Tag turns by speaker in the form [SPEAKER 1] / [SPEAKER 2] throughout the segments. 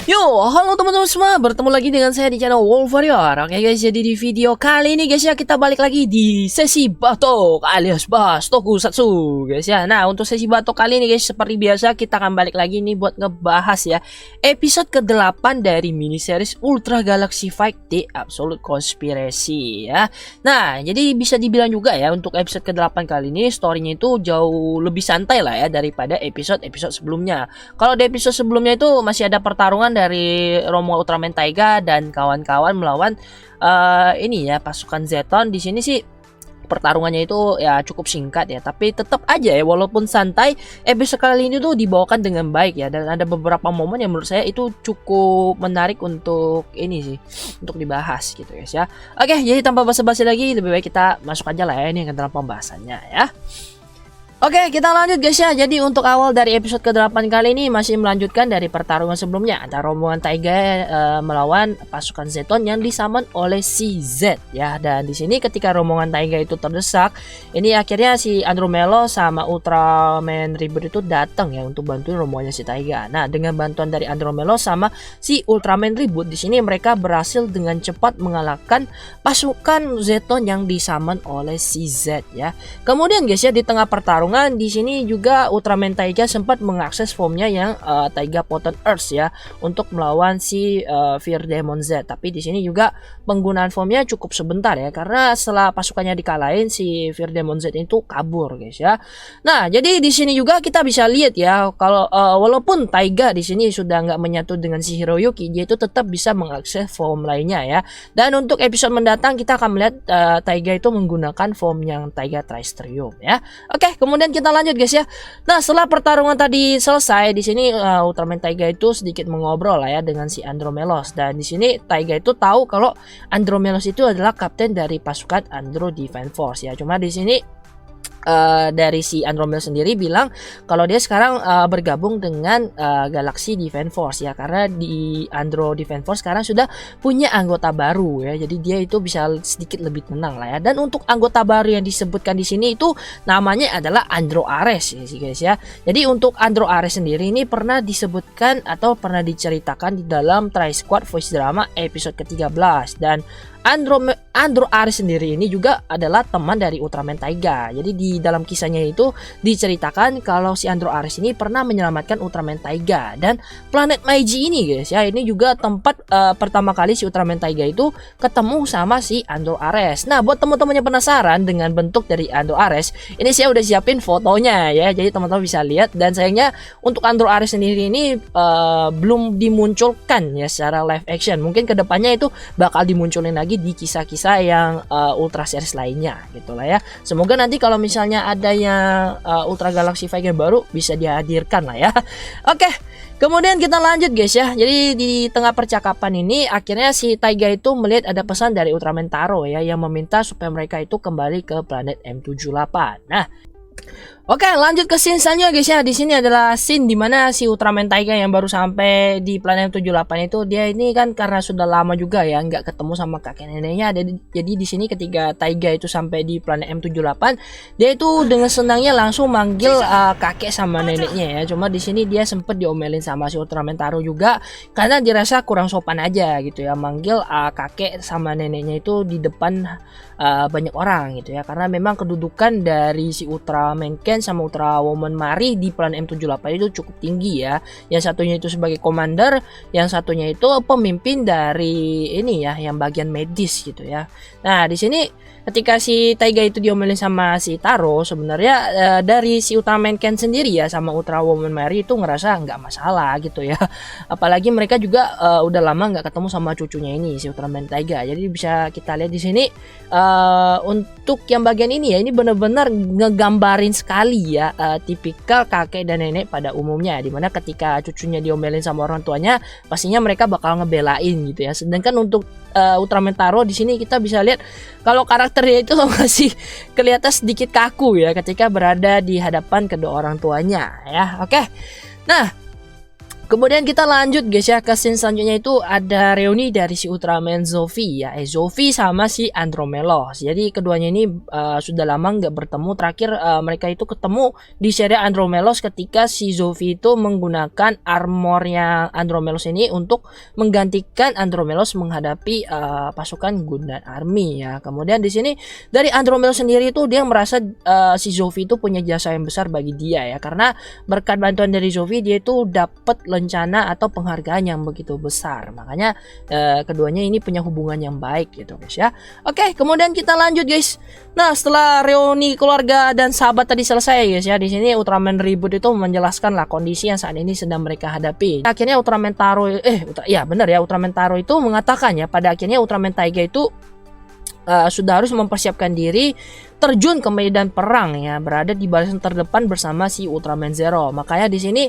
[SPEAKER 1] Yo, halo teman-teman semua, bertemu lagi dengan saya di channel Wolf Warrior. Oke guys, jadi di video kali ini guys ya, kita balik lagi di sesi batok alias bahas tokusatsu guys ya. Nah, untuk sesi batok kali ini guys, seperti biasa kita akan balik lagi nih buat ngebahas ya episode ke-8 dari mini series Ultra Galaxy Fight The Absolute Conspiracy ya. Nah, jadi bisa dibilang juga ya, untuk episode ke-8 kali ini storynya itu jauh lebih santai lah ya daripada episode-episode sebelumnya. Kalau di episode sebelumnya itu masih ada pertarungan dari Romo Ultraman Taiga dan kawan-kawan melawan ini ya pasukan Zeton. Di sini sih pertarungannya itu ya cukup singkat ya, tapi tetap aja ya walaupun santai, episode kali ini tuh dibawakan dengan baik ya, dan ada beberapa momen yang menurut saya itu cukup menarik untuk ini sih, untuk dibahas gitu guys ya. Oke, jadi tanpa basa-basi lagi, lebih baik kita masuk aja lah ya ini ke dalam pembahasannya ya. Oke, kita lanjut guys ya. Jadi untuk awal dari episode ke-8 kali ini masih melanjutkan dari pertarungan sebelumnya antara rombongan Taiga melawan pasukan Zeton yang disummon oleh si Z ya. Dan di sini ketika rombongan Taiga itu terdesak, ini akhirnya si Andromelo sama Ultraman Reboot itu datang ya untuk bantuin rombongannya si Taiga. Nah, dengan bantuan dari Andromelo sama si Ultraman Reboot, di sini mereka berhasil dengan cepat mengalahkan pasukan Zeton yang disummon oleh si Z ya. Kemudian guys ya, di tengah pertarungan di sini juga Ultraman Taiga sempat mengakses formnya yang Taiga Potent Earth ya untuk melawan si Fear Demon Z. Tapi di sini juga penggunaan formnya cukup sebentar ya, karena setelah pasukannya dikalahin si Fear Demon Z itu kabur guys ya. Nah, jadi di sini juga kita bisa lihat ya, kalau walaupun Taiga di sini sudah nggak menyatu dengan si Hiroyuki, dia itu tetap bisa mengakses form lainnya ya. Dan untuk episode mendatang kita akan melihat Taiga itu menggunakan form yang Taiga Tristrium ya. Oke, kemudian kita lanjut guys ya. Nah, setelah pertarungan tadi selesai, di sini Ultraman Taiga itu sedikit mengobrol lah ya dengan si Andromelos, dan di sini Taiga itu tahu kalau Andromelos itu adalah kapten dari pasukan Andro Defense Force ya. Cuma di sini dari si Andromelos sendiri bilang kalau dia sekarang bergabung dengan Galaxy Defense Force ya, karena di Andro Defense Force sekarang sudah punya anggota baru ya, jadi dia itu bisa sedikit lebih tenang lah ya. Dan untuk anggota baru yang disebutkan di sini itu namanya adalah Andro Ares ya sih guys ya. Jadi untuk Andro Ares sendiri ini pernah disebutkan atau pernah diceritakan di dalam Tri Squad Voice Drama episode ke-13, dan Andro Ares sendiri ini juga adalah teman dari Ultraman Taiga. Jadi di dalam kisahnya itu diceritakan kalau si Andro Ares ini pernah menyelamatkan Ultraman Taiga, dan planet Meiji ini guys ya, ini juga tempat pertama kali si Ultraman Taiga itu ketemu sama si Andro Ares. Nah, buat teman-teman yang penasaran dengan bentuk dari Andro Ares, ini saya udah siapin fotonya ya, jadi teman-teman bisa lihat. Dan sayangnya untuk Andro Ares sendiri ini belum dimunculkan ya secara live action. Mungkin kedepannya itu bakal dimunculin lagi di kisah-kisah yang Ultra series lainnya gitu lah ya. Semoga nanti kalau misalnya ada yang Ultra Galaxy Fight yang baru bisa dihadirkan lah ya. Oke, kemudian kita lanjut guys ya. Jadi di tengah percakapan ini akhirnya si Taiga itu melihat ada pesan dari Ultraman Taro ya, yang meminta supaya mereka itu kembali ke planet M78. Nah, oke, lanjut ke scene selanjutnya guys ya. Di sini adalah scene dimana si Ultraman Taiga yang baru sampai di planet 78 itu, dia ini kan karena sudah lama juga ya nggak ketemu sama kakek neneknya. Jadi di sini ketika Taiga itu sampai di planet M78, dia itu dengan senangnya langsung manggil kakek sama neneknya ya. Cuma di sini dia sempet diomelin sama si Ultraman Taro juga karena dirasa kurang sopan aja gitu ya, manggil kakek sama neneknya itu di depan banyak orang gitu ya, karena memang kedudukan dari si Ultraman Ken sama Ultra Woman Mari di planet M78 itu cukup tinggi ya. Yang satunya itu sebagai commander, yang satunya itu pemimpin dari ini ya, yang bagian medis gitu ya. Nah, di sini ketika si Taiga itu diomelin sama si Taro, sebenarnya dari si Ultraman Ken sendiri ya sama Ultra Woman Mary itu ngerasa nggak masalah gitu ya. Apalagi mereka juga udah lama nggak ketemu sama cucunya ini si Ultraman Taiga. Jadi bisa kita lihat di sini untuk yang bagian ini ya, ini benar-benar ngegambarin sekali ya tipikal kakek dan nenek pada umumnya, dimana ketika cucunya diomelin sama orang tuanya pastinya mereka bakal ngebelain gitu ya. Sedangkan untuk Ultraman Taro di sini kita bisa lihat kalau karakternya itu masih kelihatan sedikit kaku ya ketika berada di hadapan kedua orang tuanya ya. Oke. Nah, Kemudian kita lanjut guys ya, ke scene selanjutnya itu ada reuni dari si Ultraman Zofi ya, Zofi sama si Andromelos. Jadi keduanya ini sudah lama nggak bertemu. Terakhir mereka itu ketemu di seri Andromelos ketika si Zofi itu menggunakan armornya Andromelos ini untuk menggantikan Andromelos menghadapi pasukan Gundam Army ya. Kemudian di sini dari Andromelos sendiri itu dia merasa si Zofi itu punya jasa yang besar bagi dia ya, karena berkat bantuan dari Zofi dia itu dapat lencana atau penghargaan yang begitu besar. Makanya keduanya ini punya hubungan yang baik gitu guys ya. Oke, kemudian kita lanjut guys. Nah, setelah reuni keluarga dan sahabat tadi selesai guys ya, di sini Ultraman Reboot itu menjelaskan lah kondisi yang saat ini sedang mereka hadapi. Akhirnya Ultraman Taro Ultraman Taro itu mengatakan ya, pada akhirnya Ultraman Taiga itu sudah harus mempersiapkan diri terjun ke medan perang ya, berada di barisan terdepan bersama si Ultraman Zero. Makanya di sini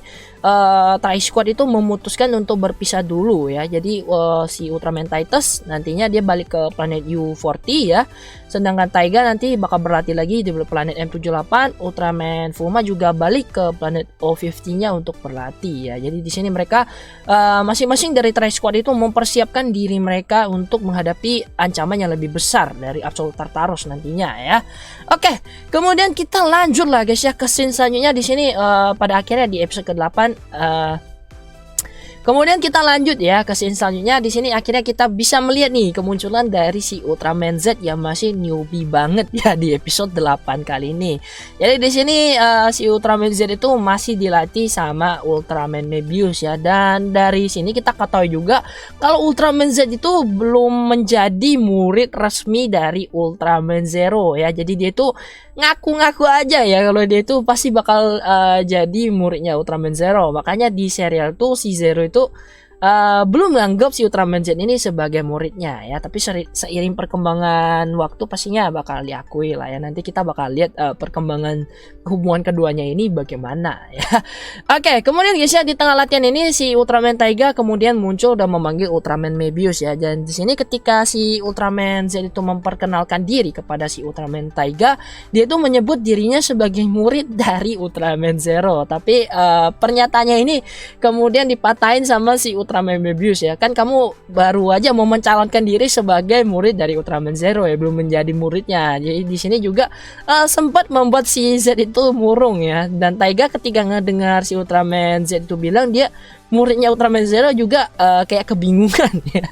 [SPEAKER 1] Tri Squad itu memutuskan untuk berpisah dulu ya. Jadi si Ultraman Titus nantinya dia balik ke planet U40 ya. Sedangkan Taiga nanti bakal berlatih lagi di planet M78. Ultraman Fuma juga balik ke planet O50-nya untuk berlatih ya. Jadi di sini mereka masing-masing dari Tri Squad itu mempersiapkan diri mereka untuk menghadapi ancaman yang lebih besar dari Absolute Tartarus nantinya ya. Oke, kemudian kita lanjut lah guys ya ke scene selanjutnya di sini pada akhirnya di episode ke-8. Kemudian kita lanjut ya ke scene selanjutnya. Di sini akhirnya kita bisa melihat nih kemunculan dari si Ultraman Z yang masih newbie banget ya di episode 8 kali ini. Jadi di sini si Ultraman Z itu masih dilatih sama Ultraman Mebius ya. Dan dari sini kita ketahui juga kalau Ultraman Z itu belum menjadi murid resmi dari Ultraman Zero ya. Jadi dia itu ngaku-ngaku aja ya kalau dia itu pasti bakal jadi muridnya Ultraman Zero. Makanya di serial tuh si Zero itu belum menganggap si Ultraman Z ini sebagai muridnya ya, tapi seiring perkembangan waktu pastinya bakal diakui lah ya. Nanti kita bakal lihat perkembangan hubungan keduanya ini bagaimana ya. Oke, kemudian guys ya, di tengah latihan ini si Ultraman Taiga kemudian muncul dan memanggil Ultraman Mebius ya. Dan di sini ketika si Ultraman Z itu memperkenalkan diri kepada si Ultraman Taiga, dia itu menyebut dirinya sebagai murid dari Ultraman Zero. Tapi pernyataannya ini kemudian dipatahin sama si Ultraman Mebius ya. Kan kamu baru aja mau mencalonkan diri sebagai murid dari Ultraman Zero ya, belum menjadi muridnya. Jadi di sini juga sempat membuat si Z itu murung ya. Dan Taiga ketika ngedengar si Ultraman Z itu bilang dia muridnya Ultraman Zero juga kayak kebingungan ya.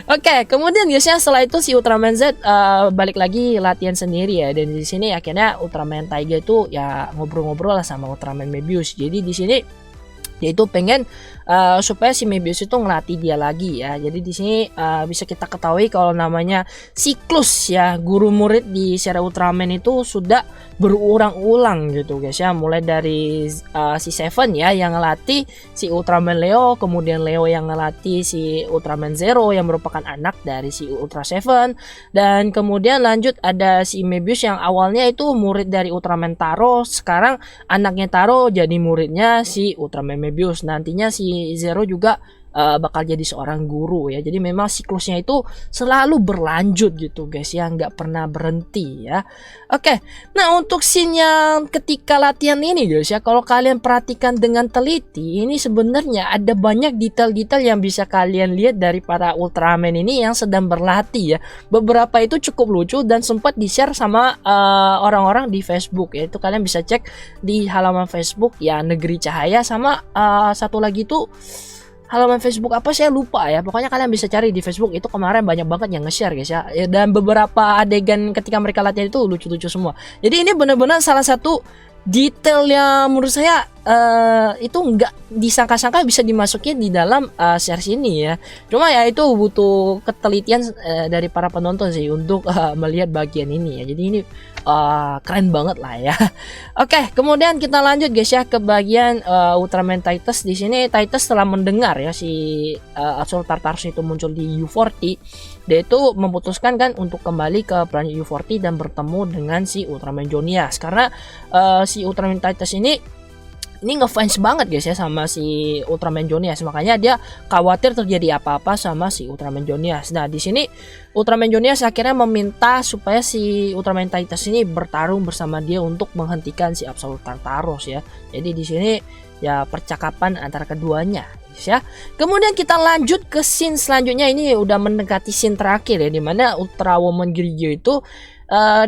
[SPEAKER 1] Oke, kemudian biasanya setelah itu si Ultraman Z balik lagi latihan sendiri ya. Dan di sini akhirnya Ultraman Taiga itu ya ngobrol-ngobrol lah sama Ultraman Mebius. Jadi di sini dia itu pengen supaya si Mebius itu ngelatih dia lagi ya. Jadi di sini bisa kita ketahui kalau namanya siklus ya guru murid di seri Ultraman itu sudah berulang-ulang gitu guys ya. Mulai dari si Seven ya yang ngelatih si Ultraman Leo, kemudian Leo yang ngelatih si Ultraman Zero yang merupakan anak dari si Ultra Seven, dan kemudian lanjut ada si Mebius yang awalnya itu murid dari Ultraman Taro, sekarang anaknya Taro jadi muridnya si Ultraman Mebius. Nantinya si Zero juga bakal jadi seorang guru ya. Jadi memang siklusnya itu selalu berlanjut gitu guys ya, nggak pernah berhenti ya. Oke, nah untuk scene yang ketika latihan ini guys ya, kalau kalian perhatikan dengan teliti, ini sebenarnya ada banyak detail-detail yang bisa kalian lihat dari para Ultraman ini yang sedang berlatih ya. Beberapa itu cukup lucu dan sempat di-share sama orang-orang di Facebook ya. Itu kalian bisa cek di halaman Facebook ya, Negeri Cahaya, sama satu lagi tuh halaman Facebook apa saya lupa ya. Pokoknya kalian bisa cari di Facebook, itu kemarin banyak banget yang nge-share guys ya. Dan beberapa adegan ketika mereka latihan itu lucu-lucu semua. Jadi ini benar-benar salah satu detail yang menurut saya itu nggak disangka-sangka bisa dimasukin di dalam series ini ya. Cuma ya itu butuh ketelitian dari para penonton sih untuk melihat bagian ini ya. Jadi ini keren banget lah ya. Oke, kemudian kita lanjut guys ya ke bagian Ultraman Titus. Di sini Titus setelah mendengar ya si Absolute Tartarus itu muncul di U40, dia itu memutuskan kan untuk kembali ke planet U40 dan bertemu dengan si Ultraman Jonias, karena si Ultraman Titus ini ngefans banget guys ya sama si Ultraman Jonias. Makanya dia khawatir terjadi apa-apa sama si Ultraman Jonias. Nah, di sini Ultraman Jonias akhirnya meminta supaya si Ultraman Titus ini bertarung bersama dia untuk menghentikan si Absolute Tartarus ya. Jadi di sini ya percakapan antara keduanya ya. Kemudian kita lanjut ke scene selanjutnya, ini udah mendekati scene terakhir ya, dimana Ultra Woman Grigio itu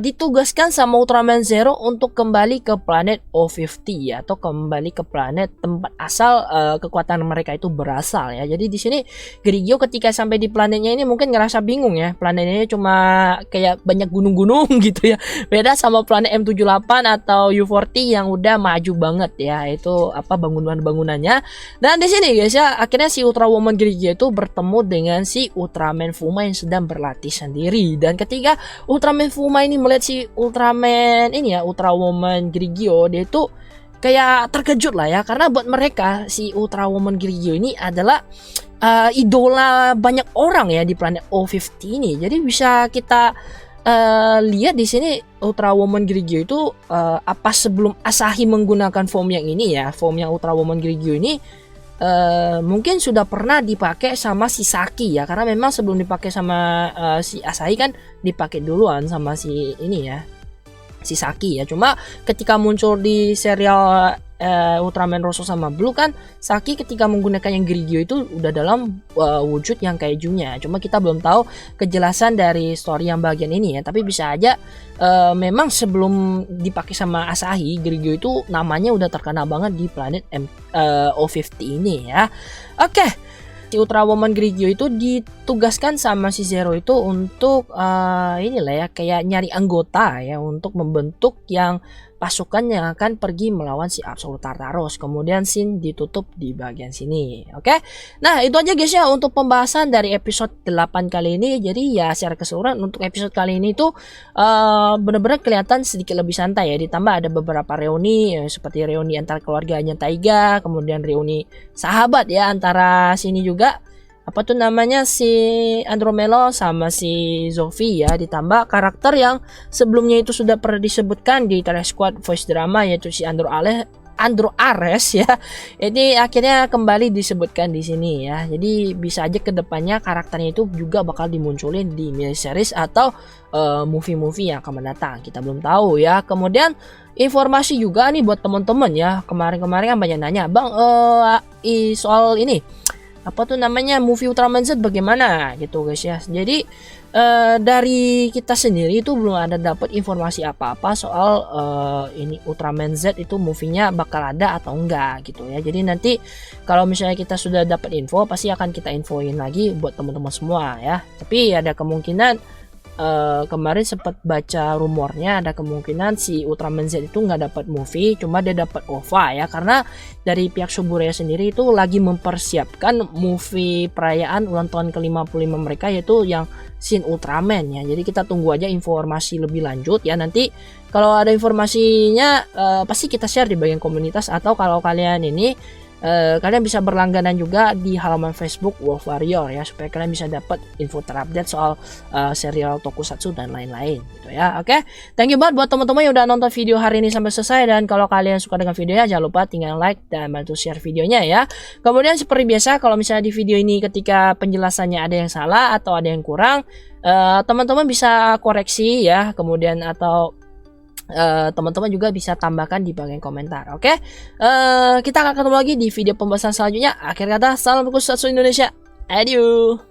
[SPEAKER 1] ditugaskan sama Ultraman Zero untuk kembali ke planet O50 ya, atau kembali ke planet tempat asal kekuatan mereka itu berasal ya. Jadi di sini Grigio ketika sampai di planetnya ini mungkin ngerasa bingung ya, planetnya cuma kayak banyak gunung-gunung gitu ya. Beda sama planet M78 atau U40 yang udah maju banget ya, itu apa bangunan-bangunannya. Dan di sini guys ya, akhirnya si Ultra Woman Grigio itu bertemu dengan si Ultraman Fuma yang sedang berlatih sendiri. Dan ketika Ultraman Fuma ini melihat si Ultraman ini ya, Ultra Woman Grigio, dia itu kayak terkejut lah ya, karena buat mereka si Ultra Woman Grigio ini adalah idola banyak orang ya di planet O50 ini. Jadi bisa kita lihat di sini Ultra Woman Grigio itu apa sebelum Asahi menggunakan form yang ini ya, form yang Ultra Woman Grigio ini mungkin sudah pernah dipakai sama si Saki ya, karena memang sebelum dipakai sama si Asahi kan dipakai duluan sama si ini ya, si Saki ya. Cuma ketika muncul di serial Ultraman Rosso sama Blue kan, Saki ketika menggunakan yang Grigio itu udah dalam wujud yang kaijunya. Cuma kita belum tahu kejelasan dari story yang bagian ini ya, tapi bisa aja memang sebelum dipakai sama Asahi, Grigio itu namanya udah terkenal banget di planet O50 ini ya. Oke, si Ultra Woman Grigio itu ditugaskan sama si Zero itu untuk inilah ya, kayak nyari anggota ya, untuk membentuk yang pasukan yang akan pergi melawan si Absolute Tartaros. Kemudian scene ditutup di bagian sini. Oke. Nah, itu aja guys ya untuk pembahasan dari episode 8 kali ini. Jadi ya secara keseluruhan untuk episode kali ini tuh bener-bener kelihatan sedikit lebih santai ya. Ditambah ada beberapa reuni seperti reuni antara keluarganya Taiga, kemudian reuni sahabat ya antara sini juga apa tuh namanya si Andromelo sama si Zofi ya, ditambah karakter yang sebelumnya itu sudah pernah disebutkan di Terra Squad voice drama, yaitu si Andro Ares ya. Ini akhirnya kembali disebutkan di sini ya. Jadi bisa aja kedepannya karakternya itu juga bakal dimunculin di mini series atau movie-movie yang akan mendatang. Kita belum tahu ya. Kemudian informasi juga nih buat teman-teman ya. Kemarin-kemarin kan banyak nanya, "Bang, soal ini apa tuh namanya movie Ultraman Z bagaimana?" gitu guys ya. Jadi dari kita sendiri itu belum ada dapat informasi apa-apa soal ini Ultraman Z itu movie-nya bakal ada atau enggak gitu ya. Jadi nanti kalau misalnya kita sudah dapat info pasti akan kita infoin lagi buat teman-teman semua ya. Tapi ada kemungkinan kemarin sempat baca rumornya ada kemungkinan si Ultraman Z itu nggak dapat movie, cuma dia dapat OVA ya, karena dari pihak Suburaya sendiri itu lagi mempersiapkan movie perayaan ulang tahun ke-55 mereka, yaitu yang Shin Ultraman ya. Jadi kita tunggu aja informasi lebih lanjut ya. Nanti kalau ada informasinya pasti kita share di bagian komunitas, atau kalau kalian ini kalian bisa berlangganan juga di halaman Facebook Wolf Warrior ya, supaya kalian bisa dapat info terupdate soal serial tokusatsu dan lain-lain gitu ya. Oke, thank you banget buat teman-teman yang udah nonton video hari ini sampai selesai, dan kalau kalian suka dengan videonya jangan lupa tinggal like dan bantu share videonya ya. Kemudian seperti biasa, kalau misalnya di video ini ketika penjelasannya ada yang salah atau ada yang kurang, teman-teman bisa koreksi ya, kemudian atau teman-teman juga bisa tambahkan di bagian komentar. Oke, kita akan ketemu lagi di video pembahasan selanjutnya. Akhir kata, salam tokusatsu Indonesia. Adieu.